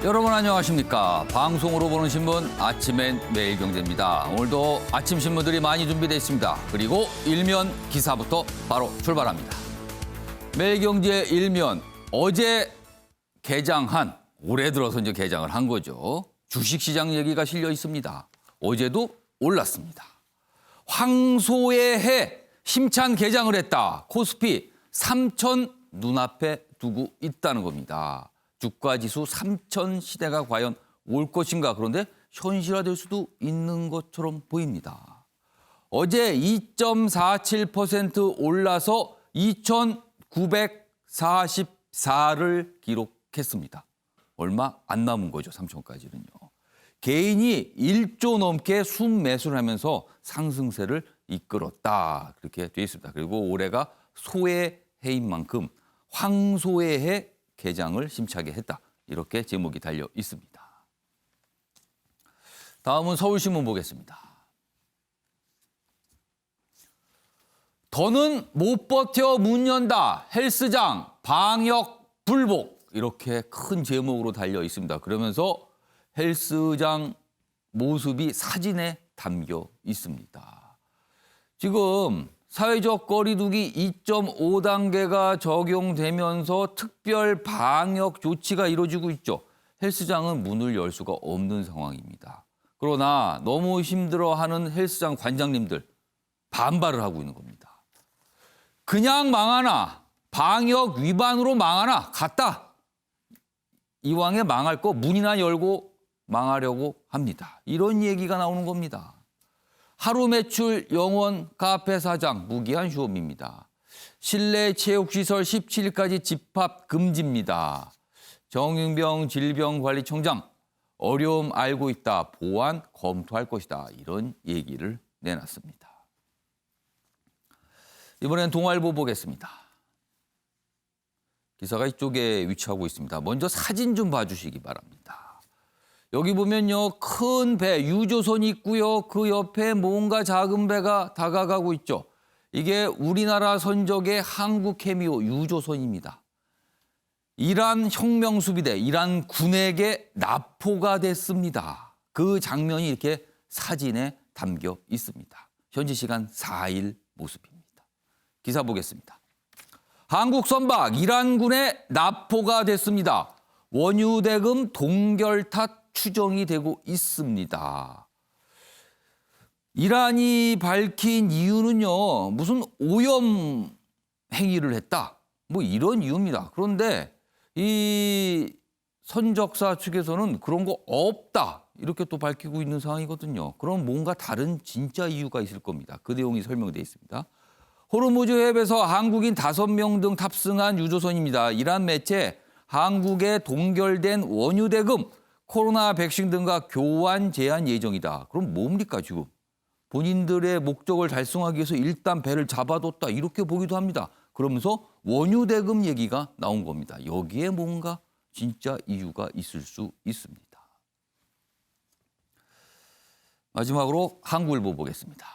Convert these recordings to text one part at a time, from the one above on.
여러분 안녕하십니까. 방송으로 보는 신문 아침엔 매일경제입니다. 오늘도 아침 신문들이 많이 준비되어 있습니다. 그리고 일면 기사부터 바로 출발합니다. 매일경제 일면, 어제 개장한, 올해 들어서 이제 개장을 한 거죠. 주식시장 얘기가 실려 있습니다. 어제도 올랐습니다. 황소의 해 힘찬 개장을 했다. 코스피 3천 눈앞에 두고 있다는 겁니다. 주가지수 3천 시대가 과연 올 것인가. 그런데 현실화될 수도 있는 것처럼 보입니다. 어제 2.47% 올라서 2,944를 기록했습니다. 얼마 안 남은 거죠, 3천까지는요. 개인이 1조 넘게 순매수를 하면서 상승세를 이끌었다. 그렇게 되어 있습니다. 그리고 올해가 소의 해인 만큼 황소의 해 개장을 힘차게 했다. 이렇게 제목이 달려 있습니다. 다음은 서울신문 보겠습니다. 더는 못 버텨 문 연다. 헬스장 방역 불복. 이렇게 큰 제목으로 달려 있습니다. 그러면서 헬스장 모습이 사진에 담겨 있습니다. 지금 사회적 거리두기 2.5단계가 적용되면서 특별 방역 조치가 이루어지고 있죠. 헬스장은 문을 열 수가 없는 상황입니다. 그러나 너무 힘들어하는 헬스장 관장님들 반발을 하고 있는 겁니다. 그냥 망하나 방역 위반으로 망하나 같다. 이왕에 망할 거 문이나 열고 망하려고 합니다. 이런 얘기가 나오는 겁니다. 하루 매출 영원 카페 사장 무기한 휴업입니다. 실내 체육시설 17일까지 집합 금지입니다. 정윤병 질병관리청장 어려움 알고 있다. 보완 검토할 것이다. 이런 얘기를 내놨습니다. 이번엔 동아일보 보겠습니다. 기사가 이쪽에 위치하고 있습니다. 먼저 사진 좀 봐주시기 바랍니다. 여기 보면요, 큰 배, 유조선이 있고요. 그 옆에 뭔가 작은 배가 다가가고 있죠. 이게 우리나라 선적의 한국해미호 유조선입니다. 이란 혁명수비대, 이란 군에게 납포가 됐습니다. 그 장면이 이렇게 사진에 담겨 있습니다. 현지 시간 4일 모습입니다. 기사 보겠습니다. 한국 선박 이란군에 납포가 됐습니다. 원유 대금 동결 탓 추정이 되고 있습니다. 이란이 밝힌 이유는요, 무슨 오염 행위를 했다. 뭐 이런 이유입니다. 그런데 이 선적사 측에서는 그런 거 없다. 이렇게 또 밝히고 있는 상황이거든요. 그럼 뭔가 다른 진짜 이유가 있을 겁니다. 그 내용이 설명되어 있습니다. 호르무즈 해협에서 한국인 5명 등 탑승한 유조선입니다. 이란 매체 한국에 동결된 원유 대금, 코로나 백신 등과 교환 제한 예정이다. 그럼 뭡니까 지금? 본인들의 목적을 달성하기 위해서 일단 배를 잡아뒀다. 이렇게 보기도 합니다. 그러면서 원유 대금 얘기가 나온 겁니다. 여기에 뭔가 진짜 이유가 있을 수 있습니다. 마지막으로 한국일보 보겠습니다.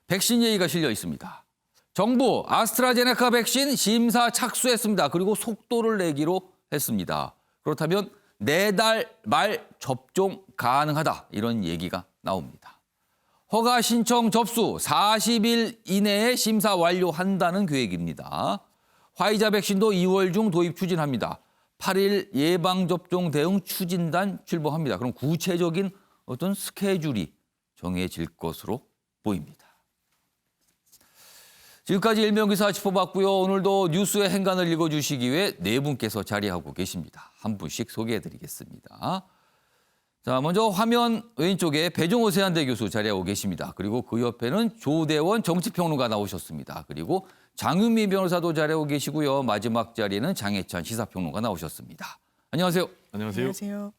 백신 얘기가 실려 있습니다. 정부 아스트라제네카 백신 심사 착수했습니다. 그리고 속도를 내기로 했습니다. 그렇다면 내달 말 접종 가능하다. 이런 얘기가 나옵니다. 허가 신청 접수 40일 이내에 심사 완료한다는 계획입니다. 화이자 백신도 2월 중 도입 추진합니다. 8일 예방접종 대응 추진단 출범합니다. 그럼 구체적인 어떤 스케줄이 정해질 것으로 보입니다. 지금까지 일면기사 짚어봤고요. 오늘도 뉴스의 행간을 읽어주시기 위해 네 분께서 자리하고 계십니다. 한 분씩 소개해드리겠습니다. 자, 먼저 화면 왼쪽에 배종호 세한대 교수 자리하고 계십니다. 그리고 그 옆에는 조대원 정치평론가 나오셨습니다. 그리고 장윤미 변호사도 자리하고 계시고요. 마지막 자리에는 장혜찬 시사평론가 나오셨습니다. 안녕하세요. 안녕하세요. 안녕하세요.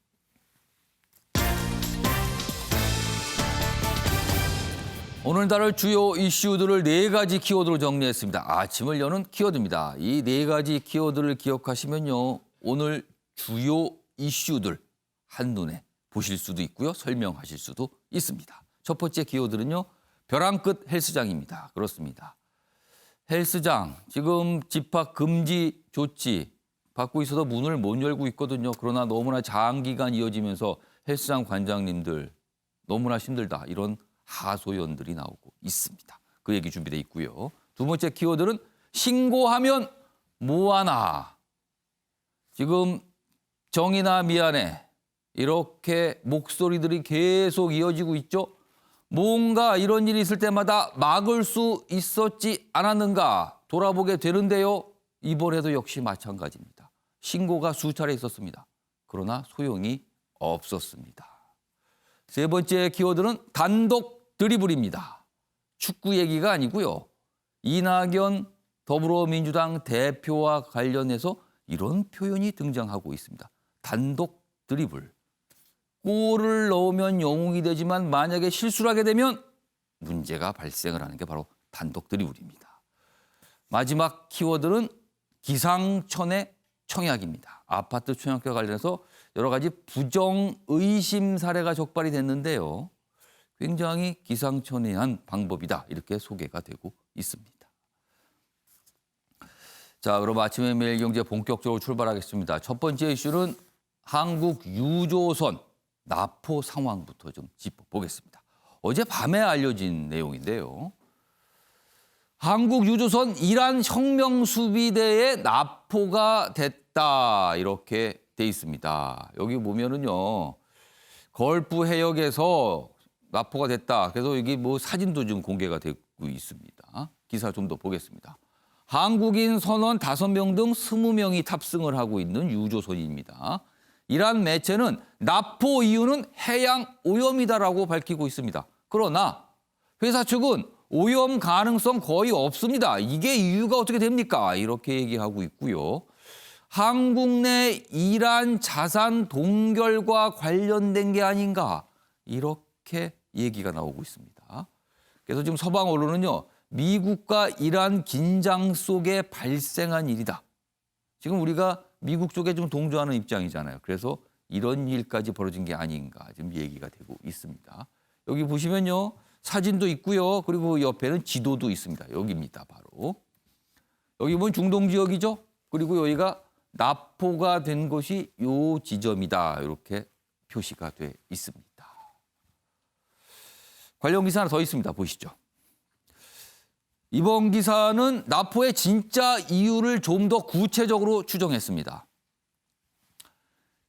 오늘 다룰 주요 이슈들을 네 가지 키워드로 정리했습니다. 아침을 여는 키워드입니다. 이 네 가지 키워드를 기억하시면요, 오늘 주요 이슈들 한눈에 보실 수도 있고요, 설명하실 수도 있습니다. 첫 번째 키워드는요, 벼랑 끝 헬스장입니다. 그렇습니다. 헬스장, 지금 집합 금지 조치 받고 있어서 문을 못 열고 있거든요. 그러나 너무나 장기간 이어지면서 헬스장 관장님들 너무나 힘들다. 이런 하소연들이 나오고 있습니다. 그 얘기 준비돼 있고요. 두 번째 키워드는 신고하면 뭐하나. 지금 정의나 미안해. 이렇게 목소리들이 계속 이어지고 있죠. 뭔가 이런 일이 있을 때마다 막을 수 있었지 않았는가 돌아보게 되는데요. 이번에도 역시 마찬가지입니다. 신고가 수차례 있었습니다. 그러나 소용이 없었습니다. 세 번째 키워드는 단독 드리블입니다. 축구 얘기가 아니고요. 이낙연 더불어민주당 대표와 관련해서 이런 표현이 등장하고 있습니다. 단독 드리블. 골을 넣으면 영웅이 되지만 만약에 실수를 하게 되면 문제가 발생을 하는 게 바로 단독 드리블입니다. 마지막 키워드는 기상천외 청약입니다. 아파트 청약과 관련해서 여러 가지 부정 의심 사례가 적발이 됐는데요. 굉장히 기상천외한 방법이다. 이렇게 소개가 되고 있습니다. 자, 그럼 아침에 매일경제 본격적으로 출발하겠습니다. 첫 번째 이슈는 한국 유조선 납포 상황부터 좀 짚어보겠습니다. 어제 밤에 알려진 내용인데요. 한국 유조선 이란 혁명수비대에 납포가 됐다. 이렇게 돼 있습니다. 여기 보면은요. 걸프 해역에서 납포가 됐다. 그래서 여기 뭐 사진도 좀 공개가 되고 있습니다. 기사 좀 더 보겠습니다. 한국인 선원 5명 등 20명이 탑승을 하고 있는 유조선입니다. 이란 매체는 납포 이유는 해양 오염이다라고 밝히고 있습니다. 그러나 회사 측은 오염 가능성 거의 없습니다. 이게 이유가 어떻게 됩니까? 이렇게 얘기하고 있고요. 한국 내 이란 자산 동결과 관련된 게 아닌가 이렇게 얘기가 나오고 있습니다. 그래서 지금 서방 언론은요. 미국과 이란 긴장 속에 발생한 일이다. 지금 우리가 미국 쪽에 좀 동조하는 입장이잖아요. 그래서 이런 일까지 벌어진 게 아닌가 지금 얘기가 되고 있습니다. 여기 보시면요. 사진도 있고요. 그리고 옆에는 지도도 있습니다. 여기입니다. 바로. 여기 보면 중동 지역이죠. 그리고 여기가 납포가 된 것이 요 지점이다. 이렇게 표시가 돼 있습니다. 관련 기사 하나 더 있습니다. 보시죠. 이번 기사는 납포의 진짜 이유를 좀 더 구체적으로 추정했습니다.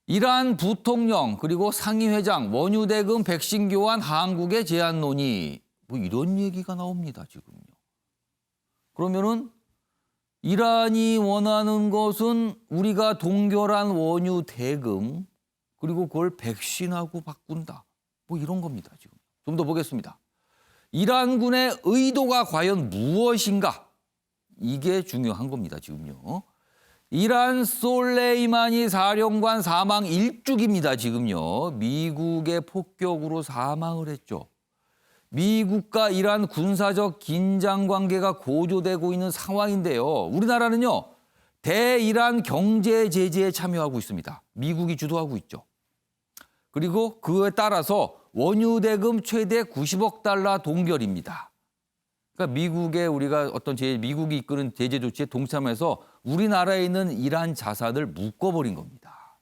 이란 부통령 그리고 상임회장 원유 대금 백신 교환 한국에 제한 논의 뭐 이런 얘기가 나옵니다. 지금요. 그러면은 이란이 원하는 것은 우리가 동결한 원유 대금 그리고 그걸 백신하고 바꾼다. 뭐 이런 겁니다. 지금 좀 더 보겠습니다. 이란군의 의도가 과연 무엇인가? 이게 중요한 겁니다. 지금요. 이란 솔레이마니 사령관 사망 일주기입니다. 지금요. 미국의 폭격으로 사망을 했죠. 미국과 이란 군사적 긴장 관계가 고조되고 있는 상황인데요. 우리나라는요. 대이란 경제 제재에 참여하고 있습니다. 미국이 주도하고 있죠. 그리고 그에 따라서 원유 대금 최대 90억 달러 동결입니다. 그러니까 미국의 우리가 미국이 이끄는 제재 조치에 동참해서 우리나라에 있는 이란 자산을 묶어버린 겁니다.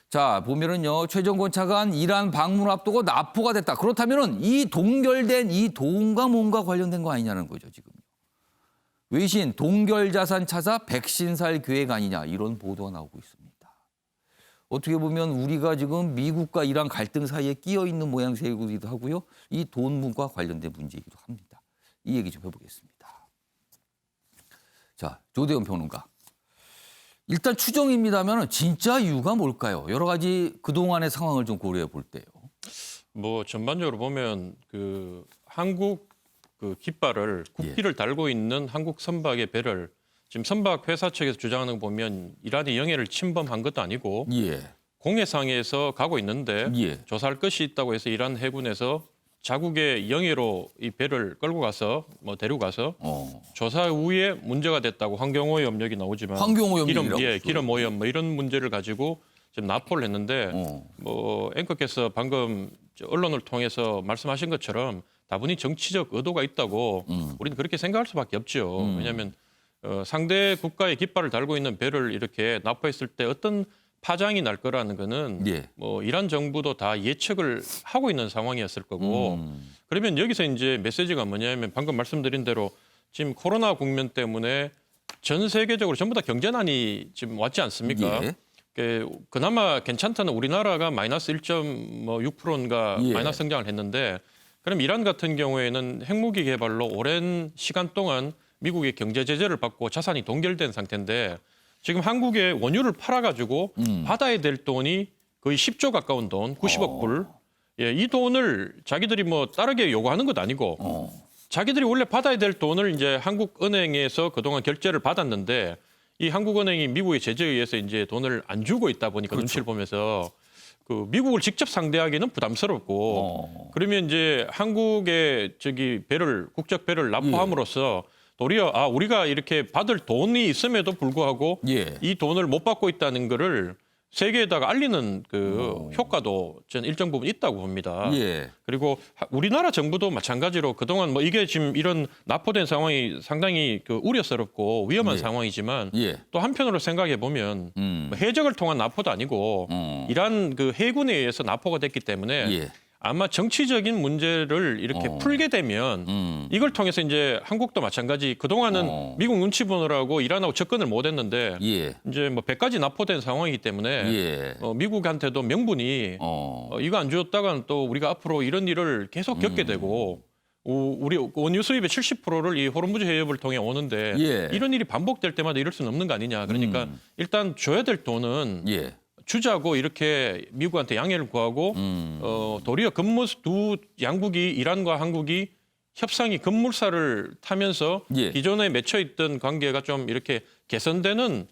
자, 보면은요, 최 정권 차관 이란 방문 앞두고 납포가 됐다. 그렇다면은 이 동결된 이 돈과 뭔가 관련된 거 아니냐는 거죠, 지금. 외신 동결 자산 찾아 백신 살 계획 아니냐 이런 보도가 나오고 있습니다. 어떻게 보면 우리가 지금 미국과 이란 갈등 사이에 끼어 있는 모양새이기도 하고요. 이 돈 문과 관련된 문제이기도 합니다. 이 얘기 좀 해보겠습니다. 자, 조대원 평론가. 일단 추정입니다만 진짜 이유가 뭘까요? 여러 가지 그동안의 상황을 좀 고려해 볼 때요. 뭐 전반적으로 보면 그 한국 그 깃발을 국기를 달고 있는 한국 선박의 배를 지금 선박 회사 측에서 주장하는 거 보면 이란이 영해를 침범한 것도 아니고 공해상에서 가고 있는데 조사할 것이 있다고 해서 이란 해군에서 자국의 영해로 이 배를 끌고 가서 뭐 데려가서 조사 후에 문제가 됐다고 환경오염 여기 나오지만 기름 오염 뭐 이런 문제를 가지고 지금 납포를 했는데 뭐 앵커께서 방금 언론을 통해서 말씀하신 것처럼 다분히 정치적 의도가 있다고 우리는 그렇게 생각할 수밖에 없죠. 왜냐하면 상대 국가의 깃발을 달고 있는 배를 이렇게 납포했을 때 어떤 파장이 날 거라는 거는 예. 뭐 이란 정부도 다 예측을 하고 있는 상황이었을 거고 그러면 여기서 이제 메시지가 뭐냐면 방금 말씀드린 대로 지금 코로나 국면 때문에 전 세계적으로 전부 다 경제난이 지금 왔지 않습니까? 예. 그나마 괜찮다는 우리나라가 마이너스 1.6%인가 예. 마이너스 성장을 했는데 그럼 이란 같은 경우에는 핵무기 개발로 오랜 시간 동안 미국의 경제 제재를 받고 자산이 동결된 상태인데 지금 한국에 원유를 팔아가지고 받아야 될 돈이 거의 10조 가까운 돈, 90억 불. 예, 이 돈을 자기들이 뭐 다르게 요구하는 것도 아니고 자기들이 원래 받아야 될 돈을 이제 한국은행에서 그동안 결제를 받았는데 이 한국은행이 미국의 제재에 의해서 이제 돈을 안 주고 있다 보니까 눈치를 보면서 그 미국을 직접 상대하기는 부담스럽고 그러면 이제 한국의 저기 배를 국적 배를 납포함으로써 도리어 우리가 이렇게 받을 돈이 있음에도 불구하고 예. 이 돈을 못 받고 있다는 거를 세계에다가 알리는 그 효과도 저는 일정 부분 있다고 봅니다. 예. 그리고 우리나라 정부도 마찬가지로 그동안 뭐 이게 지금 이런 납포된 상황이 상당히 그 우려스럽고 위험한 예. 상황이지만 예. 또 한편으로 생각해 보면 뭐 해적을 통한 납포도 아니고 이란 그 해군에 의해서 납포가 됐기 때문에 예. 아마 정치적인 문제를 이렇게 풀게 되면 이걸 통해서 이제 한국도 마찬가지 그동안은 미국 눈치 보느라고 이란하고 접근을 못 했는데 예. 이제 뭐 배까지 납포된 상황이기 때문에 예. 미국한테도 명분이 이거 안 주었다가는 또 우리가 앞으로 이런 일을 계속 겪게 되고 우리 원유 수입의 70%를 이 호르무즈 해협을 통해 오는데 예. 이런 일이 반복될 때마다 이럴 수는 없는 거 아니냐. 그러니까 일단 줘야 될 돈은 예. 주자고 이렇게 미국한테 양해를 구하고 도리어 두 양국이 이란과 한국이 협상이 급물살을 타면서 예. 기존에 맺혀 있던 관계가 좀 이렇게 개선되는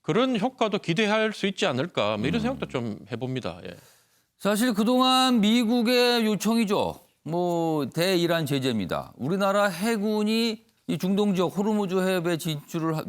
그런 효과도 기대할 수 있지 않을까 뭐 이런 생각도 좀 해봅니다. 예. 사실 그동안 미국의 요청이죠. 뭐 대이란 제재입니다. 우리나라 해군이 이 중동 지역 호르무즈 해협에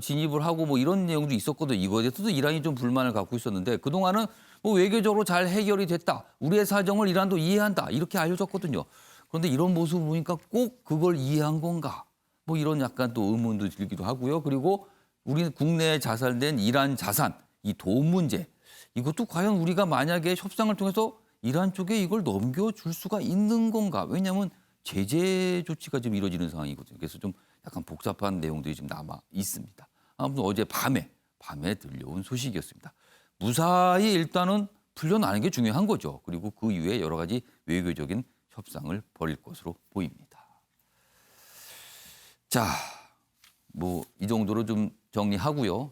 진입을 하고 뭐 이런 내용도 있었거든요. 이거에 대해서도 이란이 좀 불만을 갖고 있었는데 그동안은 뭐 외교적으로 잘 해결이 됐다. 우리의 사정을 이란도 이해한다. 이렇게 알려졌거든요. 그런데 이런 모습을 보니까 꼭 그걸 이해한 건가? 뭐 이런 약간 또 의문도 들기도 하고요. 그리고 우리 국내에 자산된 이란 자산, 이 돈 문제. 이것도 과연 우리가 만약에 협상을 통해서 이란 쪽에 이걸 넘겨줄 수가 있는 건가? 왜냐하면 제재 조치가 좀 이루어지는 상황이거든요. 그래서 좀 약간 복잡한 내용들이 좀 남아 있습니다. 아무튼 어제 밤에 들려온 소식이었습니다. 무사히 일단은 풀려나는 게 중요한 거죠. 그리고 그 이후에 여러 가지 외교적인 협상을 벌일 것으로 보입니다. 자, 뭐 이 정도로 좀 정리하고요.